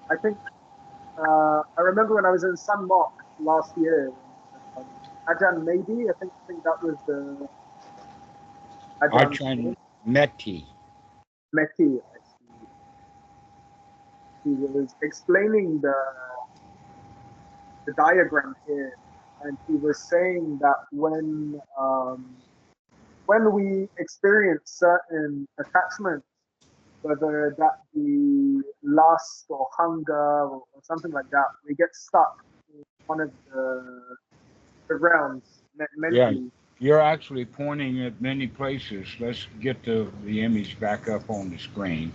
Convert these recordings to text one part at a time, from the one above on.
I think I remember when I was in San Mark last year. Um, Ajahn Maybe, I think that was the Ajahn Ajahn Meti. Meki. I see. He was explaining the diagram here, and he was saying that when we experience certain attachments, whether that be lust or hunger or something like that, we get stuck in one of the realms Yeah, mentally. you're actually pointing at many places. Let's get the image back up on the screen.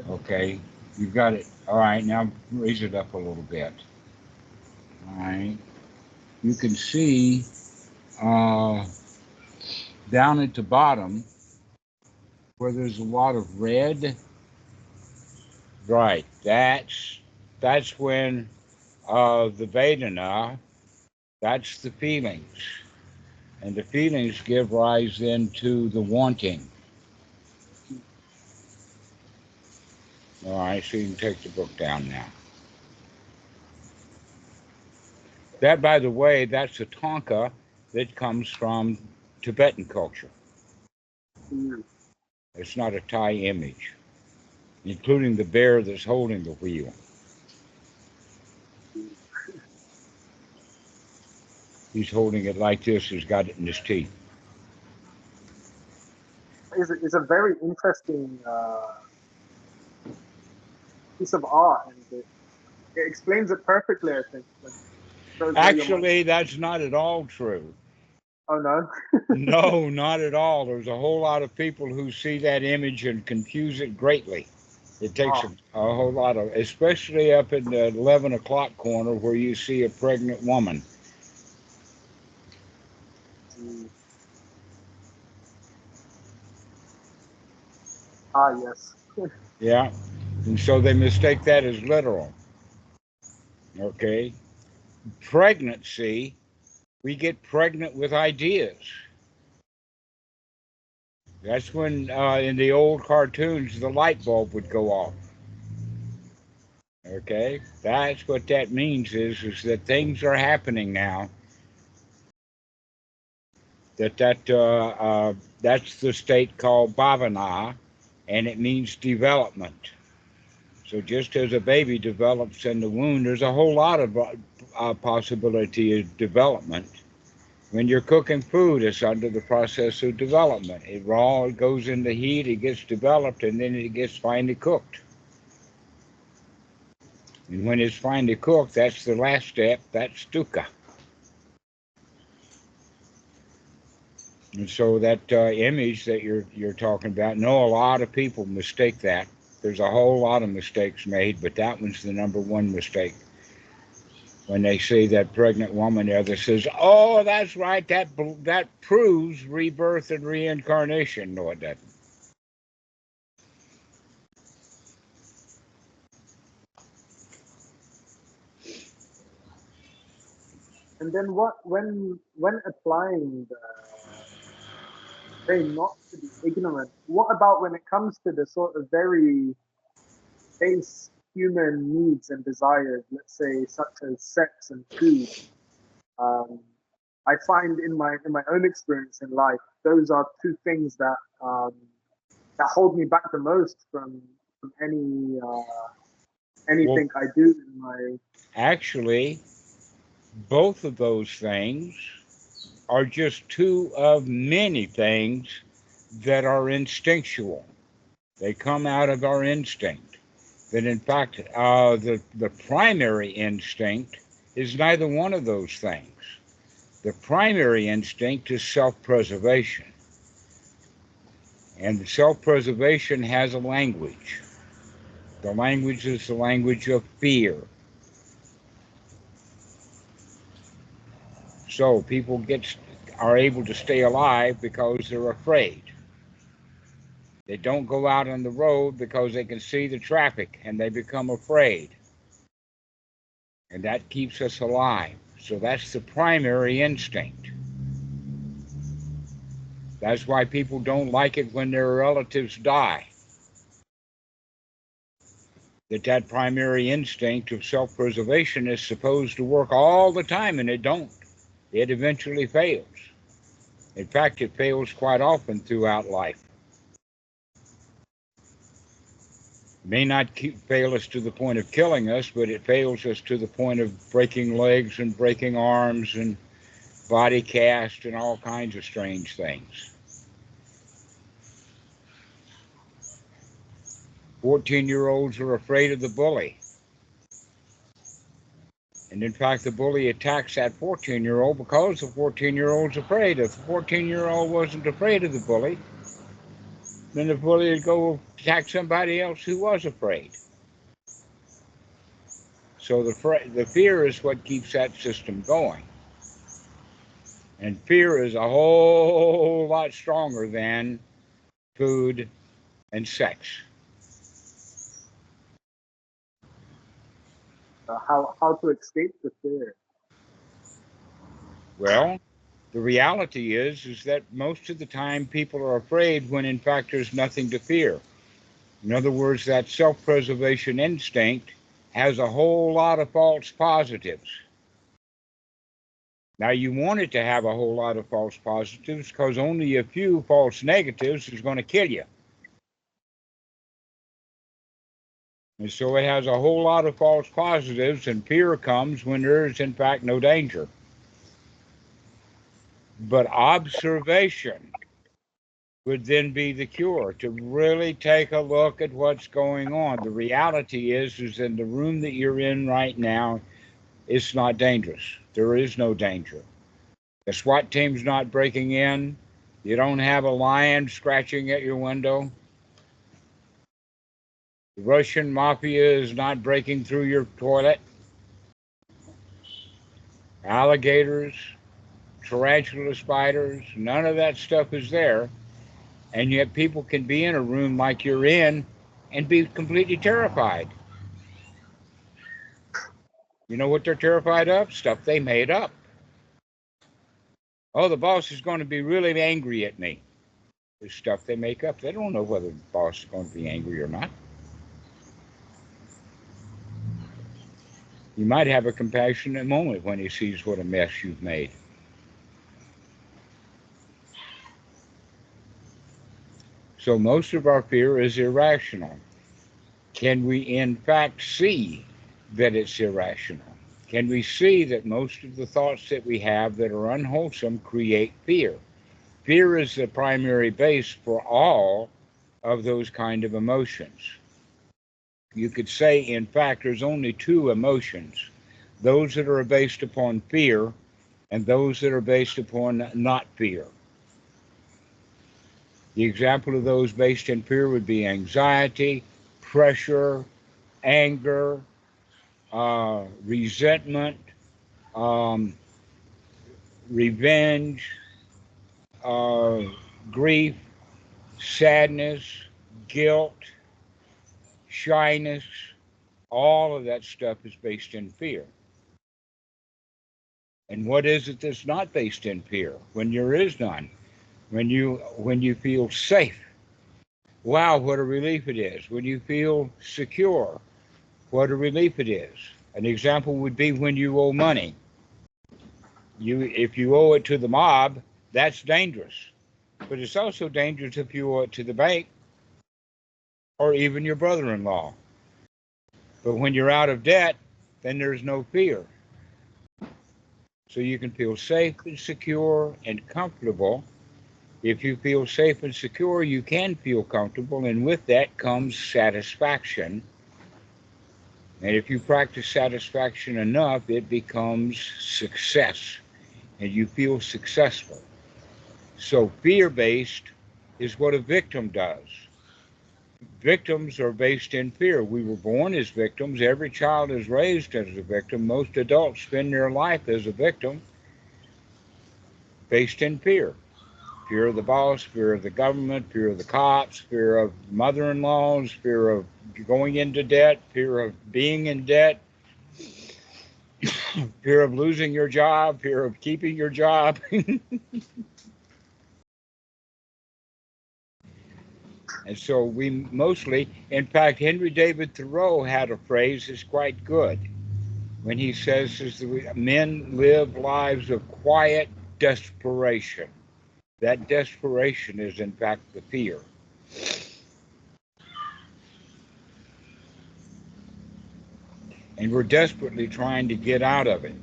Okay, you've got it. All right, now raise it up a little bit. All right, you can see uh, down at the bottom where there's a lot of red. Right, that's when the Vedana, that's the feelings, and the feelings give rise then to the wanting. All right, so you can take the book down now. That, by the way, that's a tanka that comes from Tibetan culture. Mm. It's not a Thai image, including the bear that's holding the wheel. He's holding it like this. He's got it in his teeth. It's a very interesting piece of art, and it explains it perfectly. I think like shows where your mind. Actually, that's not at all true. Oh no. No, not at all. There's a whole lot of people who see that image and confuse it greatly. It takes Oh. a whole lot of, especially up in the 11 o'clock corner where you see a pregnant woman. Mm. Ah yes. Yeah. And so they mistake that as literal. Okay. Pregnancy, we get pregnant with ideas. That's when in the old cartoons the light bulb would go off. Okay. That's what that means is that things are happening now that's the state called bhavana, and it means development. So just as a baby develops in the womb, there's a whole lot of possibility of development. When you're cooking food, it's under the process of development. It raw, it goes into heat, it gets developed, and then it gets finally cooked. And when it's finally cooked, that's the last step. That's dukkha. And so that image that you're talking about, no, a lot of people mistake that. There's a whole lot of mistakes made, but that one's the number one mistake. When they see that pregnant woman there that says, "Oh, that's right, that proves rebirth and reincarnation." No, it doesn't. And then what when applying the say not to be ignorant, what about when it comes to the sort of very base human needs and desires, let's say such as sex and food? Um, I find in my own experience in life, those are two things that hold me back the most from Well, anything I do in my. actually, both of those things are just two of many things that are instinctual. They come out of our instinct. That in fact, the primary instinct is neither one of those things. The primary instinct is self-preservation, and self-preservation has a language. The language is the language of fear. So people are able to stay alive because they're afraid. They don't go out on the road because they can see the traffic and they become afraid. And that keeps us alive. So that's the primary instinct. That's why people don't like it when their relatives die. that primary instinct of self-preservation is supposed to work all the time, and it don't. It eventually fails. In fact, it fails quite often throughout life. It may not fail us to the point of killing us, but it fails us to the point of breaking legs and breaking arms and body cast and all kinds of strange things. 14-year-olds are afraid of the bully. And in fact, the bully attacks that 14-year-old because the 14-year-old's afraid. If the 14-year-old wasn't afraid of the bully, then the bully would go attack somebody else who was afraid. So the fear is what keeps that system going. And fear is a whole lot stronger than food and sex. How to escape the fear? Well, the reality is that most of the time people are afraid when in fact there's nothing to fear. In other words, that self-preservation instinct has a whole lot of false positives. Now, you want it to have a whole lot of false positives because only a few false negatives is going to kill you. And so it has a whole lot of false positives, and fear comes when there is, in fact, no danger. But observation would then be the cure, to really take a look at what's going on. The reality is in the room that you're in right now, it's not dangerous. There is no danger. The SWAT team's not breaking in. You don't have a lion scratching at your window. The Russian mafia is not breaking through your toilet. Alligators, tarantula spiders, none of that stuff is there. And yet people can be in a room like you're in and be completely terrified. You know what they're terrified of? Stuff they made up. Oh, the boss is going to be really angry at me. There's stuff they make up. They don't know whether the boss is going to be angry or not. You might have a compassionate moment when he sees what a mess you've made. So most of our fear is irrational. Can we in fact see that it's irrational? Can we see that most of the thoughts that we have that are unwholesome create fear? Fear is the primary base for all of those kind of emotions. You could say, in fact, there's only two emotions, those that are based upon fear and those that are based upon not fear. The example of those based in fear would be anxiety, pressure, anger, resentment, revenge, grief, sadness, guilt, shyness. All of that stuff is based in fear. And what is it that's not based in fear? When there is none. When you feel safe. Wow, what a relief it is. When you feel secure, what a relief it is. An example would be when you owe money. If you owe it to the mob, that's dangerous. But it's also dangerous if you owe it to the bank or even your brother-in-law. But when you're out of debt, then there's no fear. So you can feel safe and secure and comfortable. If you feel safe and secure, you can feel comfortable, and with that comes satisfaction. And if you practice satisfaction enough, it becomes success, and you feel successful. So fear-based is what a victim does. Victims are based in fear. We were born as victims. Every child is raised as a victim. Most adults spend their life as a victim, based in fear. Fear of the boss, fear of the government, fear of the cops, fear of mother-in-laws, fear of going into debt, fear of being in debt, fear of losing your job, fear of keeping your job. And so we mostly, in fact, Henry David Thoreau had a phrase that's quite good when he says men live lives of quiet desperation. That desperation is, in fact, the fear. And we're desperately trying to get out of it.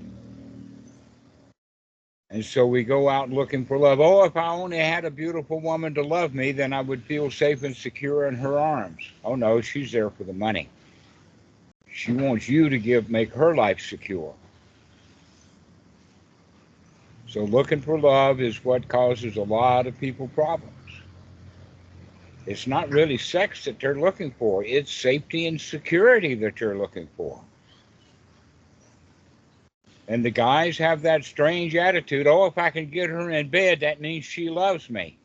And so we go out looking for love. Oh, if I only had a beautiful woman to love me, then I would feel safe and secure in her arms. Oh, no, she's there for the money. She wants you to make her life secure. So looking for love is what causes a lot of people problems. It's not really sex that they're looking for. It's safety and security that they're looking for. And the guys have that strange attitude, oh, if I can get her in bed, that means she loves me.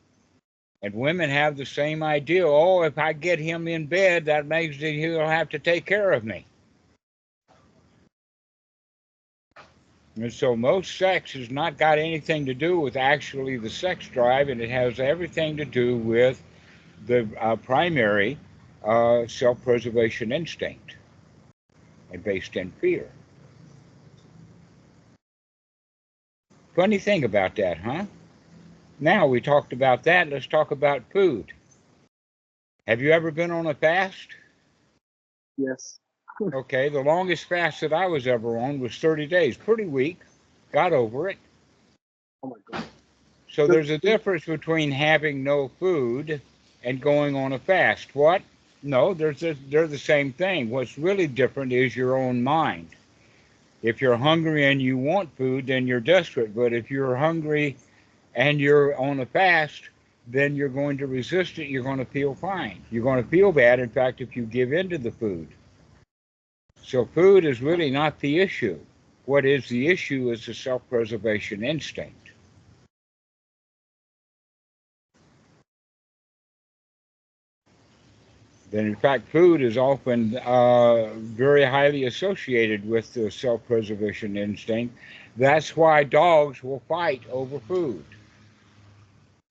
And women have the same idea, oh, if I get him in bed, that means that he'll have to take care of me. And so most sex has not got anything to do with actually the sex drive, and it has everything to do with the primary self-preservation instinct and based in fear. Funny thing about that, huh? Now we talked about that, let's talk about food. Have you ever been on a fast? Yes. Okay, the longest fast that I was ever on was 30 days. Pretty weak. Got over it. Oh my God. So there's a difference between having no food and going on a fast. What? No, they're the same thing. What's really different is your own mind. If you're hungry and you want food, then you're desperate. But if you're hungry and you're on a fast, then you're going to resist it. You're going to feel fine. You're going to feel bad, in fact, if you give in to the food. So food is really not the issue. What is the issue is the self-preservation instinct. Then, in fact, food is often very highly associated with the self-preservation instinct. That's why dogs will fight over food,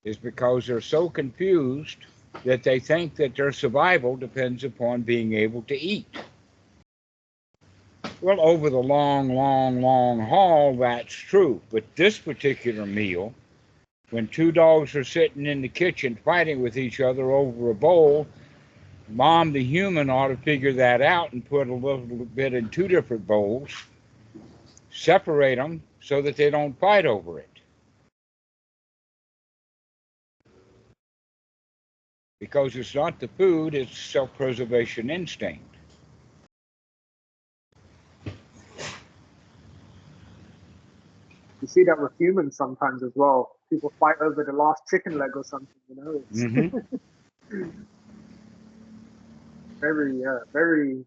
is because they're so confused that they think that their survival depends upon being able to eat. Well, over the long, long, long haul, that's true. But this particular meal, when two dogs are sitting in the kitchen fighting with each other over a bowl, Mom, the human, ought to figure that out and put a little bit in two different bowls, separate them so that they don't fight over it. Because it's not the food, it's self-preservation instinct. You see that with humans sometimes as well. People fight over the last chicken leg or something, you know. It's very, very,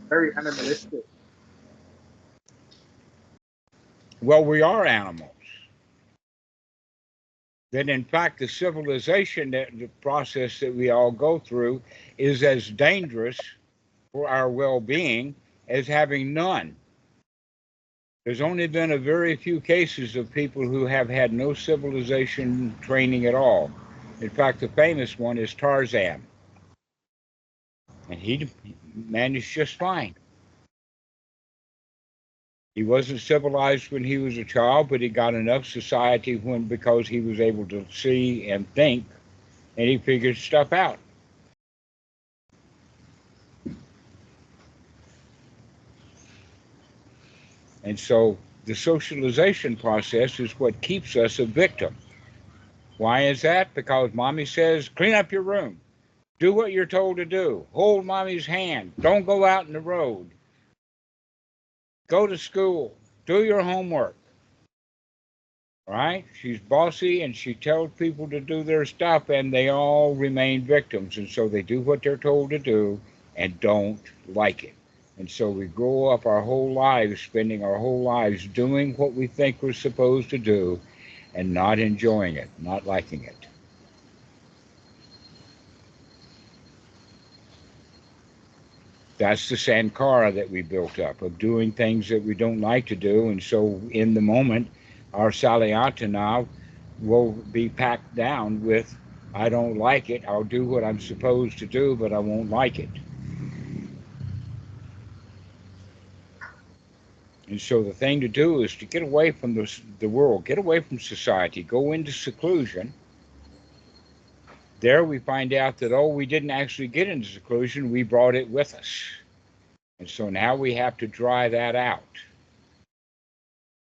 very animalistic. Well, we are animals. That in fact, the civilization, the process that we all go through, is as dangerous for our well-being as having none. There's only been a very few cases of people who have had no civilization training at all. In fact, the famous one is Tarzan. And he managed just fine. He wasn't civilized when he was a child, but he got enough society because he was able to see and think, and he figured stuff out. And so the socialization process is what keeps us a victim. Why is that? Because mommy says, clean up your room. Do what you're told to do. Hold mommy's hand. Don't go out in the road. Go to school. Do your homework. Right? She's bossy and she tells people to do their stuff and they all remain victims. And so they do what they're told to do and don't like it. And so we grow up our whole lives, spending our whole lives doing what we think we're supposed to do and not enjoying it, not liking it. That's the sankara that we built up, of doing things that we don't like to do. And so in the moment, our salayatana will be packed down with I don't like it. I'll do what I'm supposed to do, but I won't like it. And so the thing to do is to get away from the world, get away from society, go into seclusion. There we find out that, oh, we didn't actually get into seclusion, we brought it with us. And so now we have to dry that out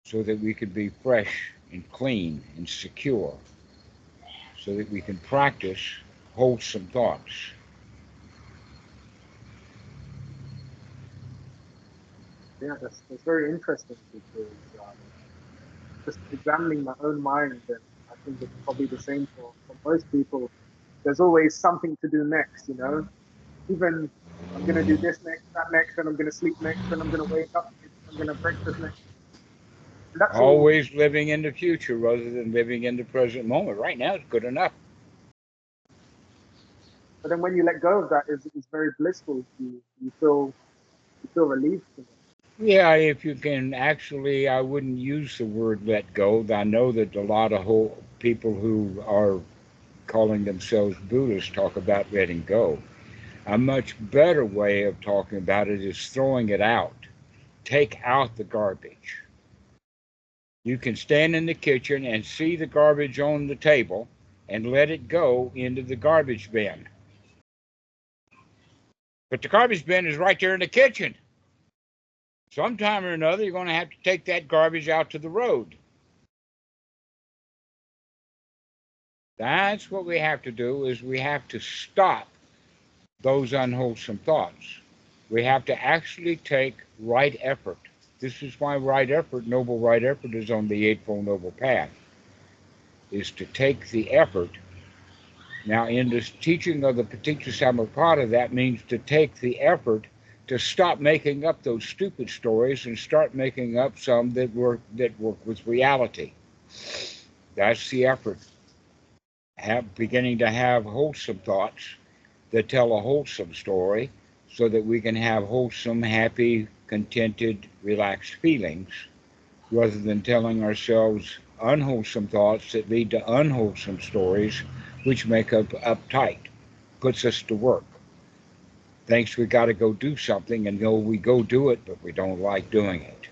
so that we can be fresh and clean and secure, so that we can practice wholesome thoughts. Yeah, that's very interesting because just examining my own mind, and I think it's probably the same for most people. There's always something to do next, you know. Even I'm gonna do this next, that next, then I'm gonna sleep next, then I'm gonna wake up, I'm gonna breakfast next. And that's all. Always living in the future rather than living in the present moment. Right now is good enough. But then when you let go of that, it's very blissful. You feel relieved from it. Yeah, if you can actually, I wouldn't use the word let go. I know that a lot of people who are calling themselves Buddhists talk about letting go. A much better way of talking about it is throwing it out. Take out the garbage. You can stand in the kitchen and see the garbage on the table and let it go into the garbage bin. But the garbage bin is right there in the kitchen. Sometime or another, you're going to have to take that garbage out to the road. That's what we have to do, is we have to stop those unwholesome thoughts. We have to actually take right effort. This is why right effort, noble right effort, is on the Eightfold Noble Path, is to take the effort. Now, in this teaching of the Paticca that means to take the effort to stop making up those stupid stories and start making up some that work with reality. That's the effort. Beginning to have wholesome thoughts that tell a wholesome story so that we can have wholesome, happy, contented, relaxed feelings rather than telling ourselves unwholesome thoughts that lead to unwholesome stories which make us uptight, puts us to work. Thinks we got to go do something, and we go do it, but we don't like doing it.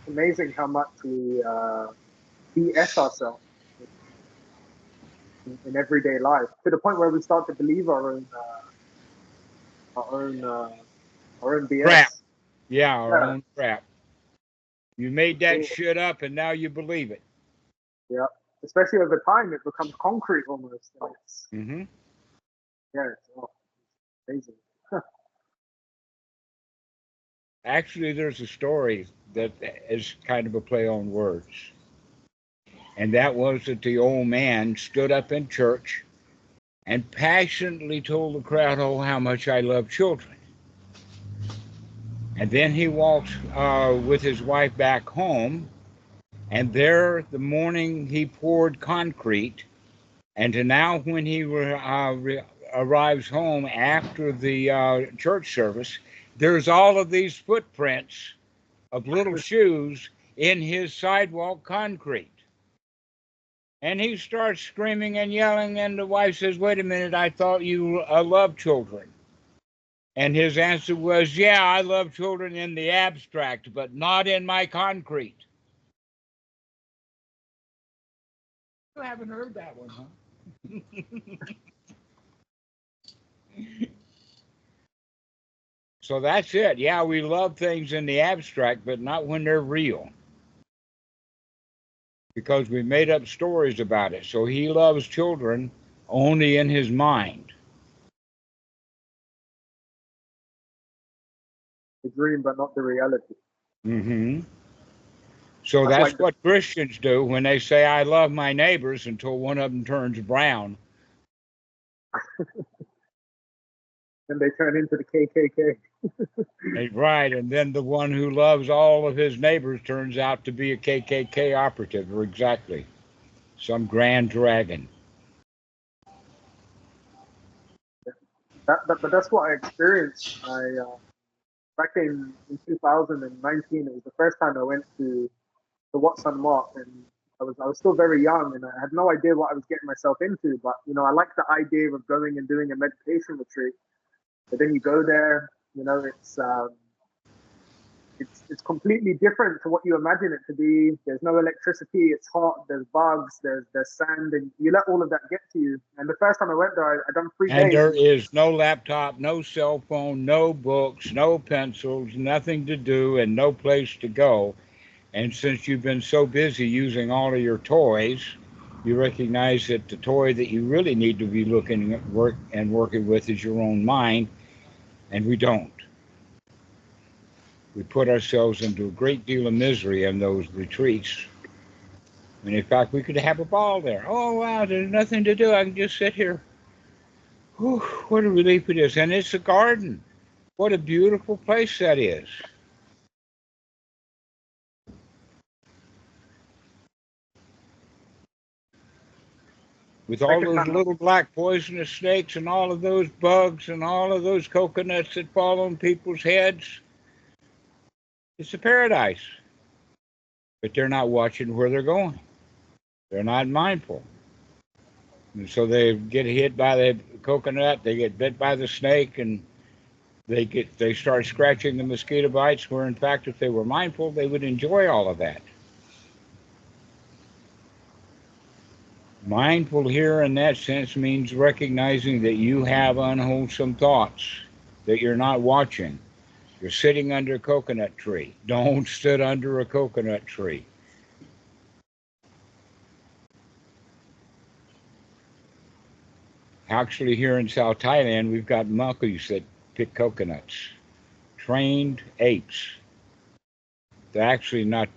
Amazing how much we BS ourselves in everyday life to the point where we start to believe our own uh, our own Crap. BS. Yeah, our Yeah, own crap. You made for that sure. shit up, and now you believe it. Yeah, especially over time, it becomes concrete almost. And it's, Mm-hmm. yeah, it's amazing. Actually, there's a story that is kind of a play on words. And that was that the old man stood up in church and passionately told the crowd, oh, how much I love children. And then he walked with his wife back home, and there the morning he poured concrete. And now, when he arrives home after the church service, there's all of these footprints of little shoes in his sidewalk concrete. And he starts screaming and yelling, and the wife says, wait a minute, I thought you loved children. And his answer was, yeah, I love children in the abstract, but not in my concrete. You haven't heard that one, huh? So that's it. Yeah, we love things in the abstract, but not when they're real, because we made up stories about it. So he loves children only in his mind. The dream, but not the reality. Mm-hmm. So That's that's like the what Christians do when they say, I love my neighbors, until one of them turns brown. and they turn into the KKK. Right. And then the one who loves all of his neighbors turns out to be a KKK operative, or exactly some grand dragon. But that's what I experienced. back in 2019, it was the first time I went to Wat Son Mot, and I was still very young, and I had no idea what I was getting myself into. But I like the idea of going and doing a meditation retreat. But then you go there, it's completely different to what you imagine it to be. There's no electricity. It's hot. There's bugs. There's sand, and you let all of that get to you. And the first time I went there, I done 3 days. And there is no laptop, no cell phone, no books, no pencils, nothing to do, and no place to go. And since you've been so busy using all of your toys, you recognize that the toy that you really need to be looking at working with is your own mind, and we don't. We put ourselves into a great deal of misery in those retreats. And in fact, we could have a ball there. Oh, wow, there's nothing to do. I can just sit here. Whew, what a relief it is. And it's a garden. What a beautiful place that is. With all those little black poisonous snakes and all of those bugs and all of those coconuts that fall on people's heads. It's a paradise. But they're not watching where they're going. They're not mindful. And so they get hit by the coconut, they get bit by the snake, and they start scratching the mosquito bites, where in fact if they were mindful, they would enjoy all of that. Mindful here in that sense means recognizing that you have unwholesome thoughts, that you're not watching. You're sitting under a coconut tree. Don't sit under a coconut tree. Actually, here in South Thailand, we've got monkeys that pick coconuts. Trained apes. They're actually not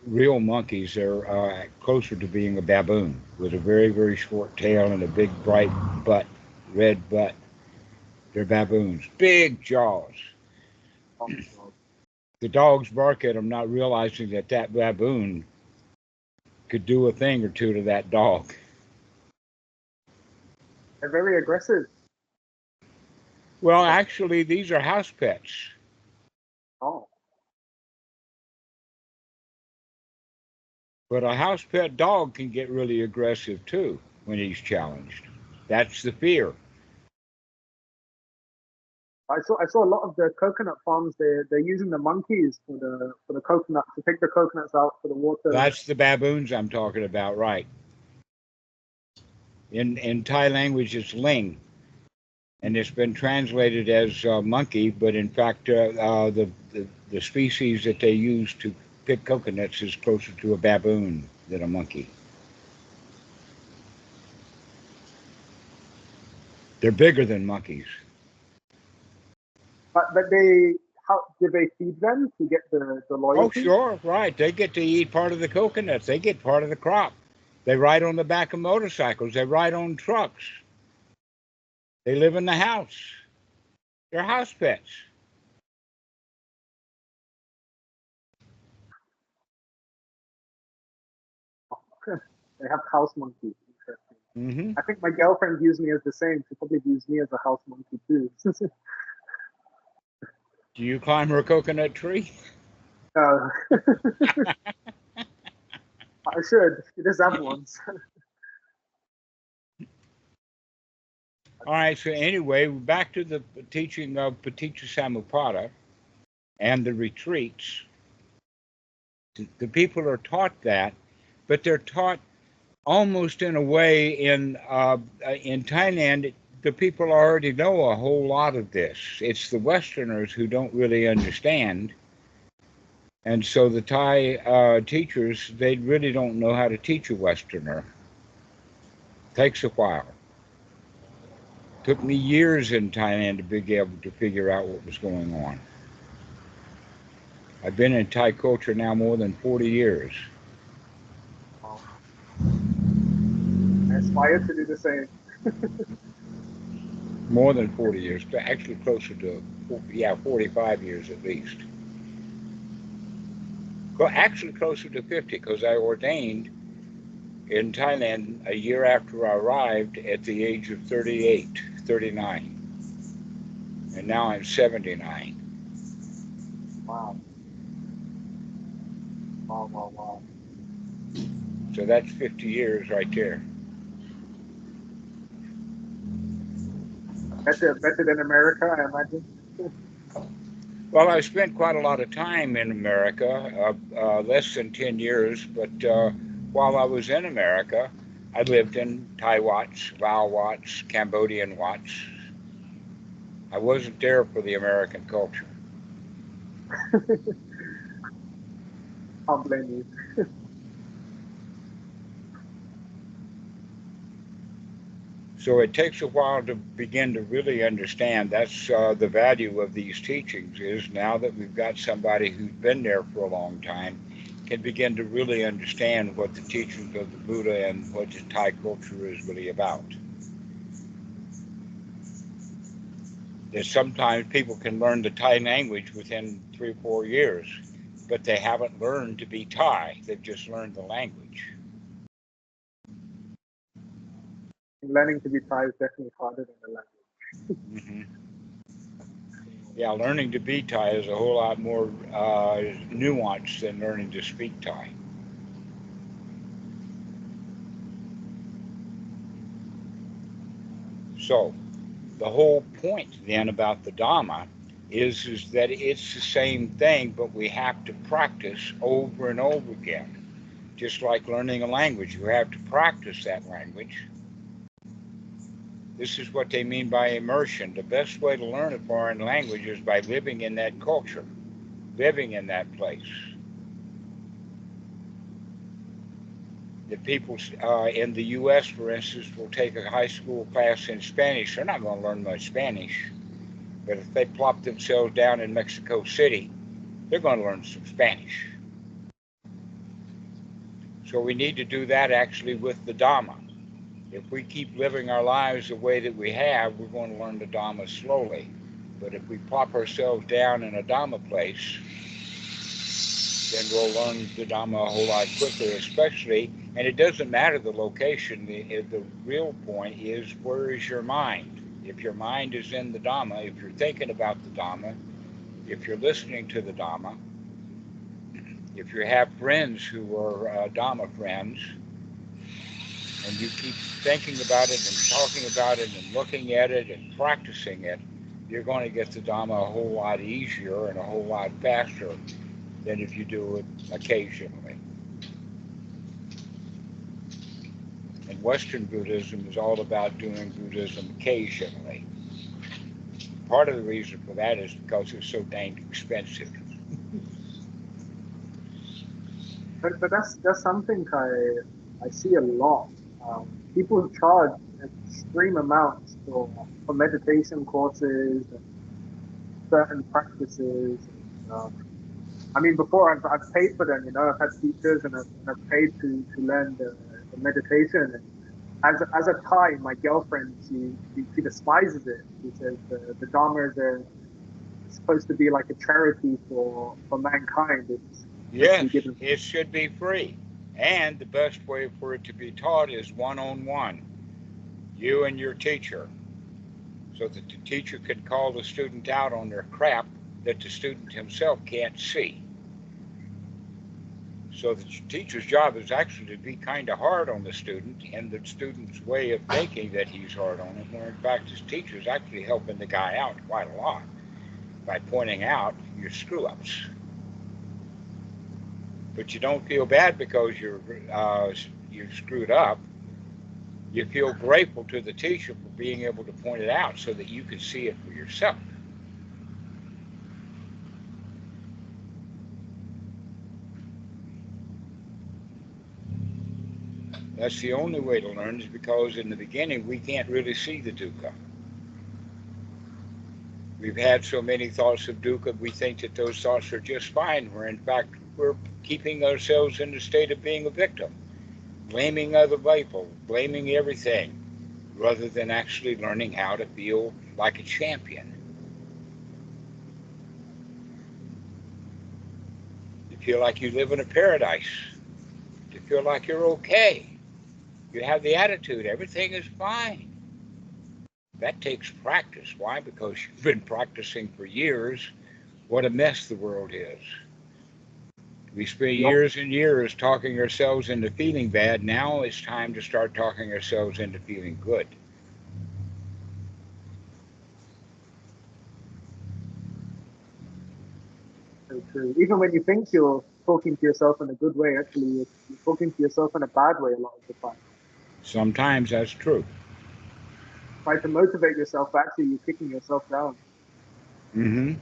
real monkeys. They're closer to being a baboon with a very, very short tail and a big, bright butt, red butt. They're baboons. Big jaws. The dogs bark at them, not realizing that that baboon could do a thing or two to that dog. They're very aggressive. Well, actually, these are house pets. Oh. But a house pet dog can get really aggressive too when he's challenged. That's the fear. I saw a lot of the coconut farms. They're using the monkeys for the coconut to take the coconuts out for the water. That's the baboons I'm talking about, right? In Thai language, it's ling, and it's been translated as monkey. But in fact, the species that they use to pick coconuts is closer to a baboon than a monkey. They're bigger than monkeys. But how do they feed them to get the loyalty? Oh, sure, right. They get to eat part of the coconuts. They get part of the crop. They ride on the back of motorcycles. They ride on trucks. They live in the house. They're house pets. They have house monkeys. Mm-hmm. I think my girlfriend views me as the same. She probably views me as a house monkey too. Do you climb her coconut tree? I should. She does have ones. All right, so anyway, back to the teaching of Paticca Samuppada and the retreats. The people are taught that, but they're taught almost in a way in Thailand. The people already know a whole lot of this. It's the Westerners who don't really understand. And so the Thai teachers, they really don't know how to teach a Westerner. Takes a while. Took me years in Thailand to be able to figure out what was going on. I've been in Thai culture now more than 40 years. I aspire to do the same. More than 40 years, actually closer to, 45 years at least. Well, actually closer to 50, because I ordained in Thailand a year after I arrived at the age of 38, 39. and now I'm 79. Wow. Wow, wow, wow. So that's 50 years right there. Better than America, I imagine. Well, I spent quite a lot of time in America, less than 10 years, but while I was in America, I lived in Thai Watts, Lao Watts, Cambodian Watts. I wasn't there for the American culture. Can't blame you. So it takes a while to begin to really understand. That's the value of these teachings, is now that we've got somebody who's been there for a long time, can begin to really understand what the teachings of the Buddha and what the Thai culture is really about. That sometimes people can learn the Thai language within 3 or 4 years, but they haven't learned to be Thai. They've just learned the language. Learning to be Thai is definitely harder than the language. Mm-hmm. Yeah, learning to be Thai is a whole lot more nuanced than learning to speak Thai. So, the whole point then about the Dhamma is that it's the same thing, but we have to practice over and over again. Just like learning a language, you have to practice that language. This is what they mean by immersion. The best way to learn a foreign language is by living in that culture, living in that place. The people in the U.S., for instance, will take a high school class in Spanish. They're not going to learn much Spanish. But if they plop themselves down in Mexico City, they're going to learn some Spanish. So we need to do that actually with the Dhamma. If we keep living our lives the way that we have, we're going to learn the Dhamma slowly. But if we plop ourselves down in a Dhamma place, then we'll learn the Dhamma a whole lot quicker, especially, and it doesn't matter the location. The real point is, where is your mind? If your mind is in the Dhamma, if you're thinking about the Dhamma, if you're listening to the Dhamma, if you have friends who are Dhamma friends, and you keep thinking about it and talking about it and looking at it and practicing it, you're going to get the Dhamma a whole lot easier and a whole lot faster than if you do it occasionally. And Western Buddhism is all about doing Buddhism occasionally. Part of the reason for that is because it's so dang expensive. But that's something I see a lot. People charge extreme amounts for meditation courses and certain practices. And, I mean, before I've paid for them. I've had teachers and I've paid to learn the meditation. And as a Thai, my girlfriend she despises it. She says the Dharma is supposed to be like a charity for mankind. It's supposed to Yes, be given. it should be free. And the best way for it to be taught is one-on-one, you and your teacher, so that the teacher can call the student out on their crap that the student himself can't see. So the teacher's job is actually to be kind of hard on the student and the student's way of thinking that he's hard on him, where in fact his teacher is actually helping the guy out quite a lot by pointing out your screw-ups. But you don't feel bad because you're screwed up. You feel grateful to the teacher for being able to point it out so that you can see it for yourself. That's the only way to learn, is because in the beginning we can't really see the dukkha. We've had so many thoughts of dukkha, we think that those thoughts are just fine, where in fact we're keeping ourselves in the state of being a victim, blaming other people, blaming everything, rather than actually learning how to feel like a champion. You feel like you live in a paradise. You feel like you're okay. You have the attitude, everything is fine. That takes practice. Why? Because you've been practicing for years. What a mess the world is. We spend Yup. years and years talking ourselves into feeling bad. Now it's time to start talking ourselves into feeling good. So true. Even when you think you're talking to yourself in a good way, actually you're talking to yourself in a bad way a lot of the time. Sometimes that's true. Try to motivate yourself, but actually you're kicking yourself down. Mm-hmm.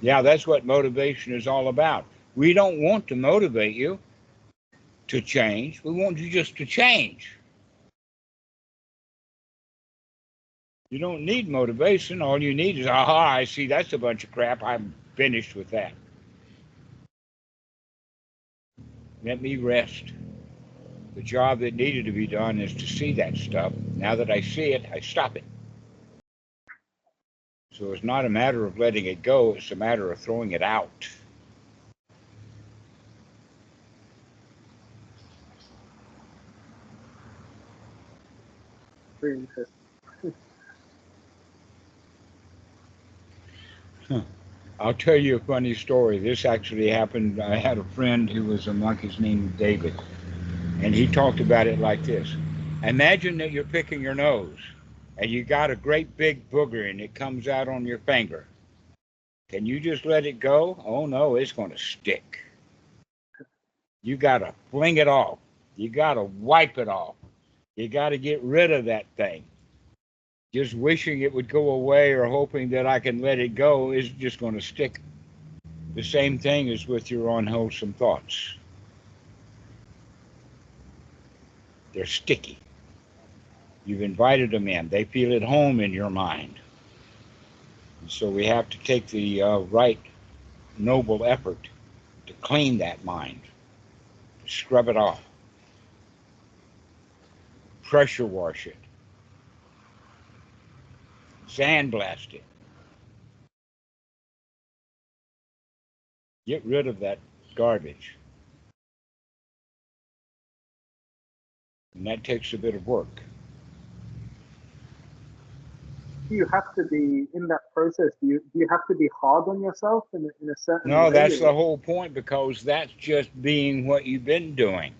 Yeah, that's what motivation is all about. We don't want to motivate you to change. We want you just to change. You don't need motivation. All you need is, aha, I see that's a bunch of crap. I'm finished with that. Let me rest. The job that needed to be done is to see that stuff. Now that I see it, I stop it. So it's not a matter of letting it go, it's a matter of throwing it out. Very interesting. Huh. I'll tell you a funny story. This actually happened. I had a friend who was a monk, his name was David, and he talked about it like this. Imagine that you're picking your nose and you got a great big booger and it comes out on your finger. Can you just let it go? Oh no, it's going to stick. You got to fling it off. You got to wipe it off. You got to get rid of that thing. Just wishing it would go away or hoping that I can let it go is just going to stick. The same thing is with your unwholesome thoughts. They're sticky. You've invited them in. They feel at home in your mind. And so we have to take the right noble effort to clean that mind, to scrub it off, pressure wash it, sandblast it, get rid of that garbage. And that takes a bit of work. Do you have to be in that process? Do you have to be hard on yourself in a certain No, way? that's the Or whole point because that's just being what you've been doing.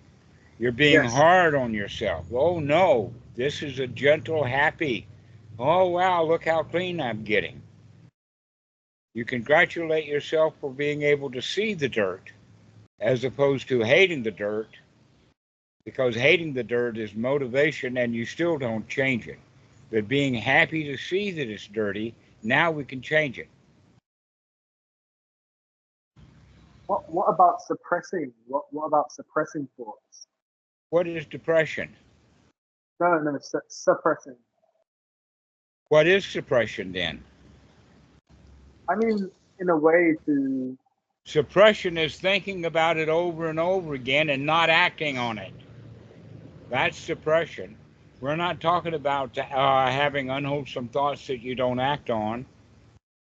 You're being yes, hard on yourself. Oh no, this is a gentle, happy. Oh wow, look how clean I'm getting. You congratulate yourself for being able to see the dirt as opposed to hating the dirt because hating the dirt is motivation and you still don't change it. But being happy to see that it's dirty, now we can change it. what about suppressing? What about suppressing thoughts? What is depression? No, no, suppressing. What is suppression then? I mean, in a way to Suppression is thinking about it over and over again and not acting on it. That's suppression. We're not talking about having unwholesome thoughts that you don't act on.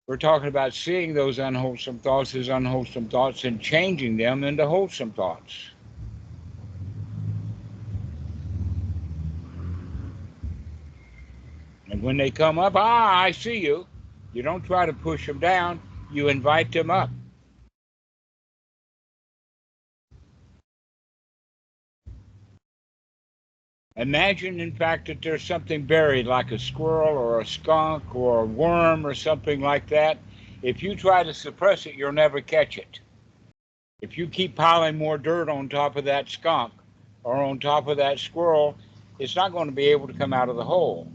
We're talking about seeing those unwholesome thoughts as unwholesome thoughts and changing them into wholesome thoughts. And when they come up, I see you. You don't try to push them down, you invite them up. Imagine, in fact, that there's something buried like a squirrel or a skunk or a worm or something like that. If you try to suppress it, you'll never catch it. If you keep piling more dirt on top of that skunk or on top of that squirrel, it's not going to be able to come out of the hole.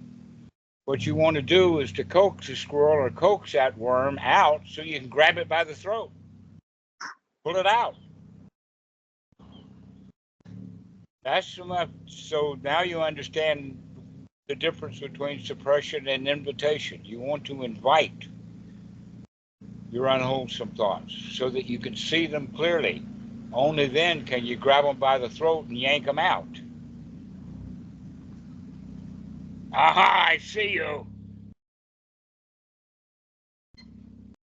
What you want to do is to coax the squirrel or coax that worm out so you can grab it by the throat, pull it out. That's enough. So now you understand the difference between suppression and invitation. You want to invite your unwholesome thoughts so that you can see them clearly. Only then can you grab them by the throat and yank them out. Aha, I see you.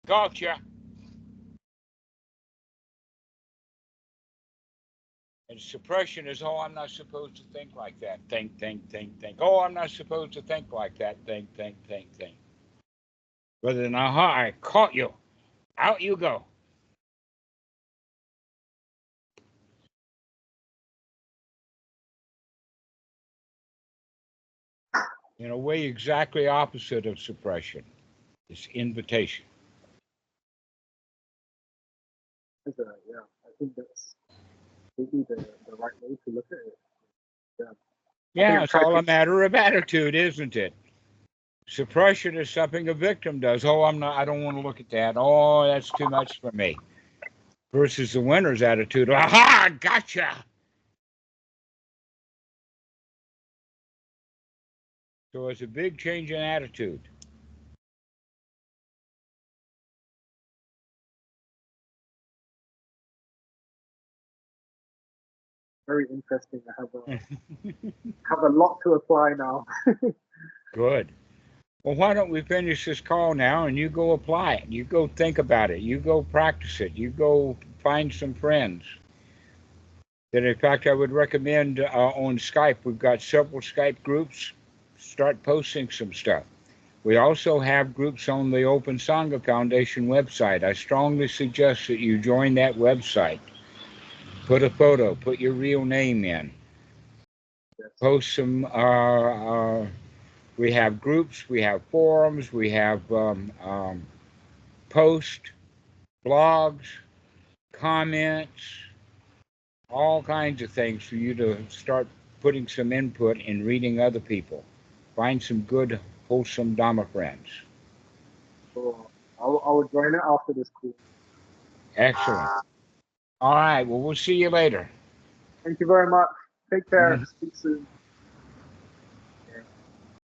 Gotcha. And suppression is, oh, I'm not supposed to think like that. Think, think, think, think. Oh, I'm not supposed to think like that. Think, think, think, think. Rather than, aha, I caught you. Out you go. In a way, exactly opposite of suppression. It's invitation. Yeah, I think that's maybe the right way to look at it. Yeah. I think Yeah, I'm it's trying all to a matter of attitude, isn't it? Suppression is something a victim does. Oh, I don't want to look at that. Oh, that's too much for me. Versus the winner's attitude. Aha, gotcha. So it's a big change in attitude. very interesting. I have a lot to apply now. Good. Well, why don't we finish this call now and you go apply it? You go think about it. You go practice it. You go find some friends. That, in fact, I would recommend on Skype. We've got several Skype groups. Start posting some stuff. We also have groups on the Open Sangha Foundation website. I strongly suggest that you join that website. Put a photo, put your real name in, Yes. post some. We have groups, we have forums, we have posts, blogs, comments, all kinds of things for you to start putting some input in reading other people. Find some good, wholesome Dhamma friends. So I will join it after this call. Excellent. All right. Well, we'll see you later. Thank you very much. Take care. Speak soon.